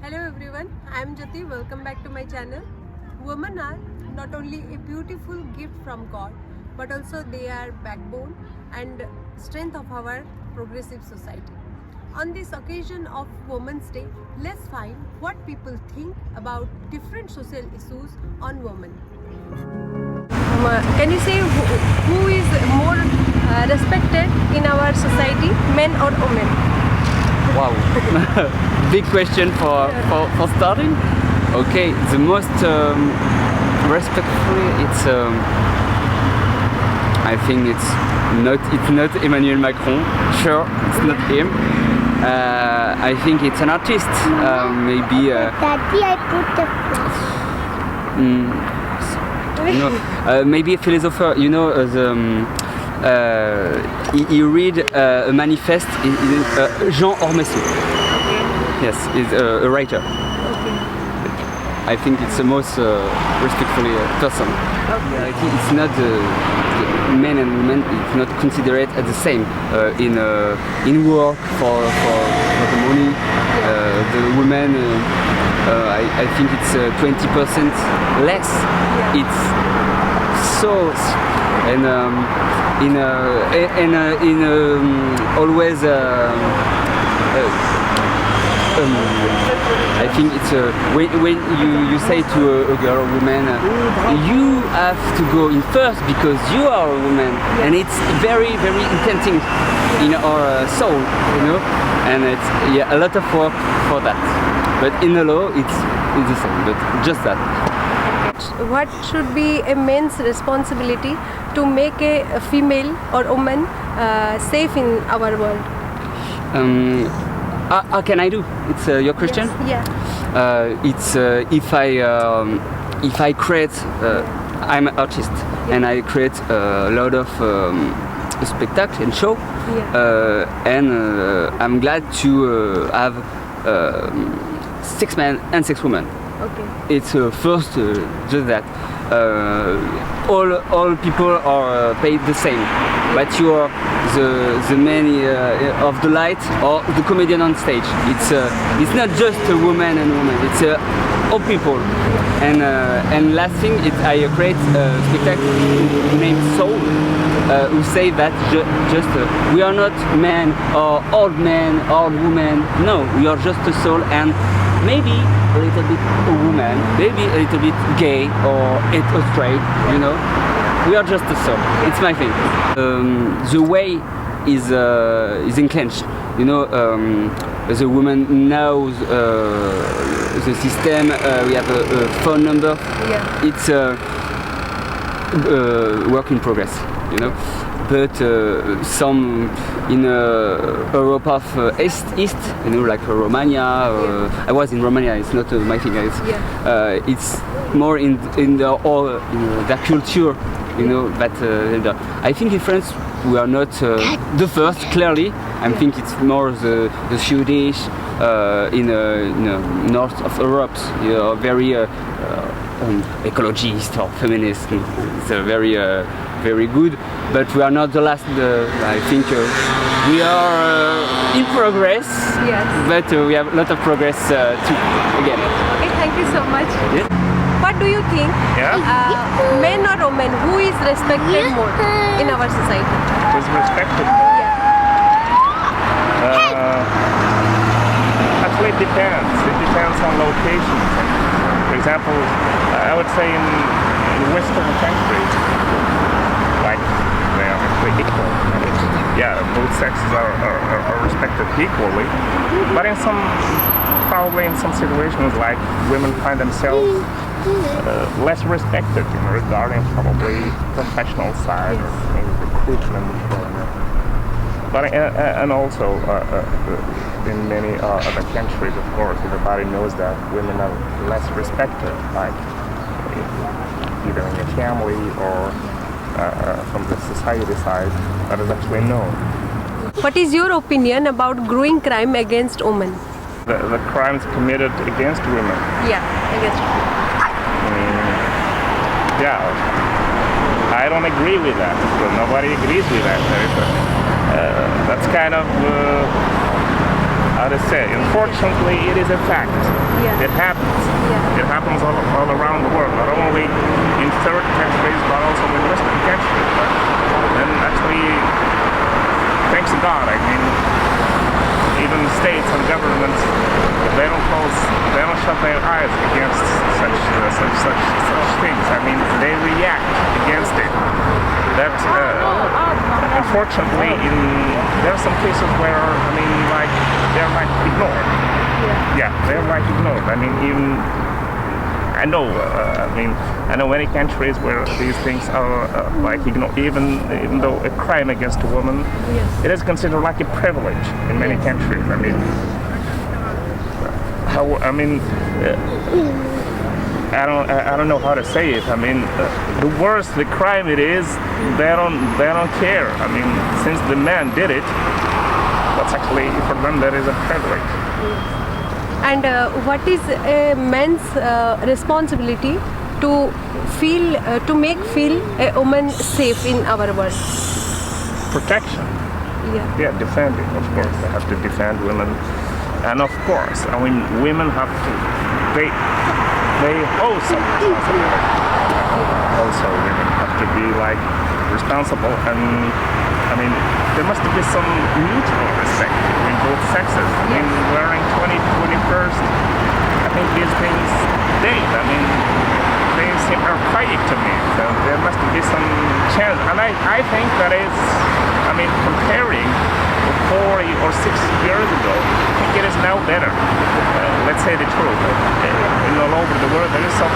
Hello everyone, I am Jyoti. Welcome back to my channel. Women are not only a beautiful gift from God, but also they are backbone and strength of our progressive society. On this occasion of Women's Day, let's find what people think about different social issues on women. Can you say who is more respected in our society, men or women? Wow, big question for starting. Okay, the most respectful, it's I think it's not Emmanuel Macron. Sure, it's not him. I think it's an artist. Maybe. Daddy, I put the. Maybe a philosopher. You know he read a manifest. Jean Ormesson. Yes, he's a writer. Okay. I think it's the most respectful person. Okay. I think it's not the men and women. It's not considered as the same in work for the money. The women. I think it's 20% less. Yeah. It's so and always. I think it's when you say to a girl, a woman, you have to go in first because you are a woman, and it's very very intensing in our soul, you know, and it's a lot of work for that. But in the law, it's the same, but just that. What should be a man's responsibility to make a female or woman safe in our world? How can I do? It's your question. Yes. Yeah. It's if I create, I'm an artist, and I create a lot of spectacle and show, and I'm glad to have 6 men and 6 women. Okay. It's first just that all people are paid the same, but you are the man of the light or the comedian on stage. It's not just a woman and woman. It's all people. And last thing, I create a spectacle named Soul, who say that just we are not men or old women. No, we are just a soul, and maybe a little bit a woman, maybe a little bit gay or straight, you know. We are just a soul. It's my thing. The way is enclenched. You know, the woman knows the system. We have a phone number. Yeah. It's work in progress. You know. But some in Europe of East, you know, like Romania. I was in Romania. It's not my thing. It's more in their culture, you know. But I think in France we are not the first. Clearly, I think it's more the Swedish in north of Europe. You know, very ecologist or feminist. It's very good. But we are not the last. I think we are in progress. Yes. But we have a lot of progress too. Again. Okay. Thank you so much. Yes. What do you think? Yeah. Men or women, who is respected more in our society? Was respected. Actually, it depends. It depends on locations. For example, I would say in Western countries, like they are actually equal. Both sexes are respected equally. But probably in some situations, like women find themselves less respected, you know, regarding probably professional side or maybe recruitment. But and also in many other countries, of course, everybody knows that women are less respected, like either in your family or from the society side. That is actually known. What is your opinion about growing crime against women? The crimes committed against women. Yeah, against women. I don't agree with that. Because nobody agrees with that. That's kind of how to say. Unfortunately, it is a fact. Yeah. It happens. Yeah. It happens all around the world, not only in third countries, but also in Western countries. And actually, thanks to God, I mean, even states and governments, they don't shut their eyes against such things. I mean, they react against it. That unfortunately, there are some cases where I mean, like they're like ignored. Yeah, they're like ignored. I mean, even I know. I know many countries where these things are like ignored. Even though a crime against a woman, it is considered like a privilege in many countries. I mean, I don't know how to say it. I mean, the worse the crime it is, they don't care. I mean, since the man did it, that's actually for them that is a privilege. And what is a man's responsibility to make a woman safe in our world? Protection. Yeah. Yeah, defending. Of course, they have to defend women, and of course, I mean, women have to. They owe some responsibility. Also, women have to be like responsible, and I mean, there must be some mutual respect between both sexes. I mean, wearing 21st, I think these things date. I mean, they seem archaic to me. So there must be some chance, and I think that is, I mean, comparing 40 or 6 years ago, I think it is now better. Let's say the truth. All over the world, there is some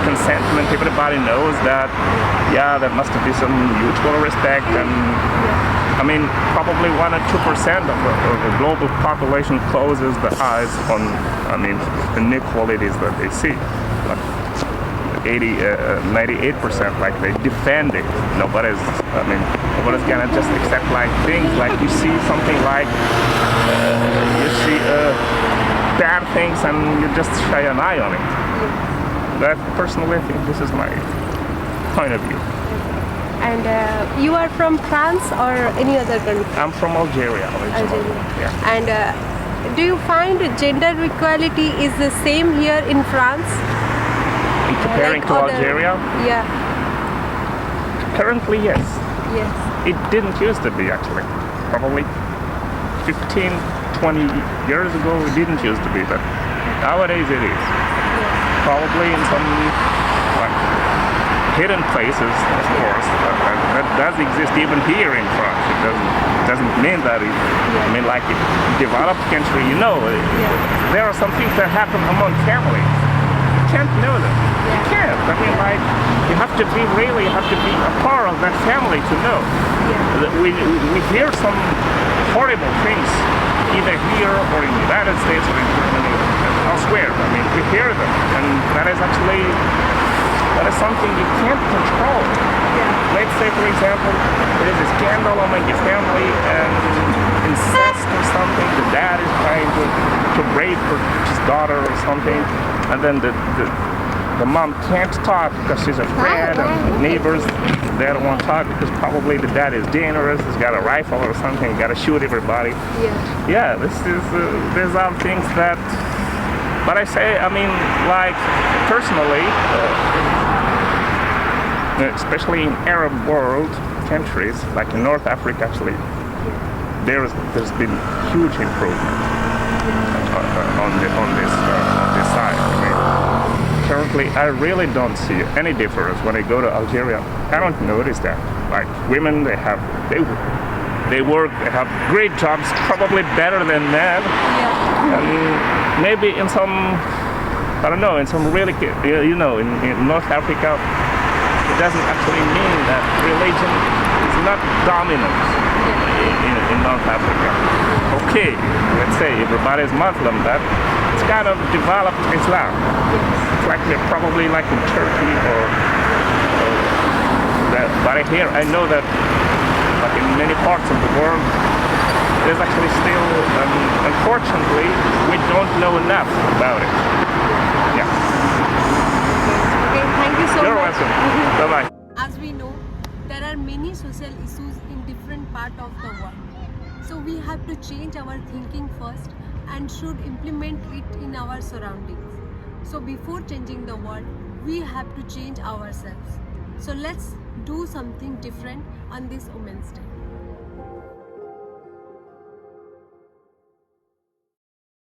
consentment. Everybody knows that, yeah, there must be some mutual respect, and I mean, probably 1 or 2% of the global population closes the eyes on, I mean, inequalities that they see. But 98%, like they defend it. Nobody's gonna just accept like things like you see something like you see bad things and you just shy an eye on it. That personally, I think this is my point of view. And you are from France or any other country? I'm from Algeria originally. Yeah. And do you find gender equality is the same here in France? In comparing Like to other- Algeria, Yeah. currently yes. Yes. It didn't used to be actually. Probably 15, 20 years ago it didn't used to be, but nowadays it is. Probably in some like hidden places, of course, that does exist even here in France. It doesn't mean that it, I mean, like in developed country, you know, there are some things that happen among families. You can't know them. You can't. I mean, like, you have to be a part of that family to know. We hear some horrible things, either here or in the United States or in Germany, elsewhere. I mean, we hear them, and that is something you can't control. Let's say, for example, there is a scandal among your family and incest or something. The dad is trying to rape his daughter or something, and then the mom can't talk because she's afraid, and neighbors, they don't want to talk because probably the dad is dangerous, he's got a rifle or something, got to shoot everybody. Yeah, these are things that, but I say, I mean, like, personally, especially in Arab world countries, like in North Africa actually, there's been huge improvement on this side. I mean, currently, I really don't see any difference when I go to Algeria. I don't notice that. Like women, they work, they have great jobs, probably better than men. And maybe in some, I don't know, in some really, you know, in North Africa, it doesn't actually mean that religion is not dominant in North Africa. Okay, let's say everybody's Muslim, but it's kind of developed Islam. It's like probably like in Turkey or that. But here I know that like in many parts of the world, there's actually still, unfortunately, we don't know enough about it. Yeah. Okay, thank you so You're much. welcome. Bye-bye. As we know, there are many social issues in different parts of the world. So we have to change our thinking first and should implement it in our surroundings. So before changing the world, we have to change ourselves. So let's do something different on this Women's Day.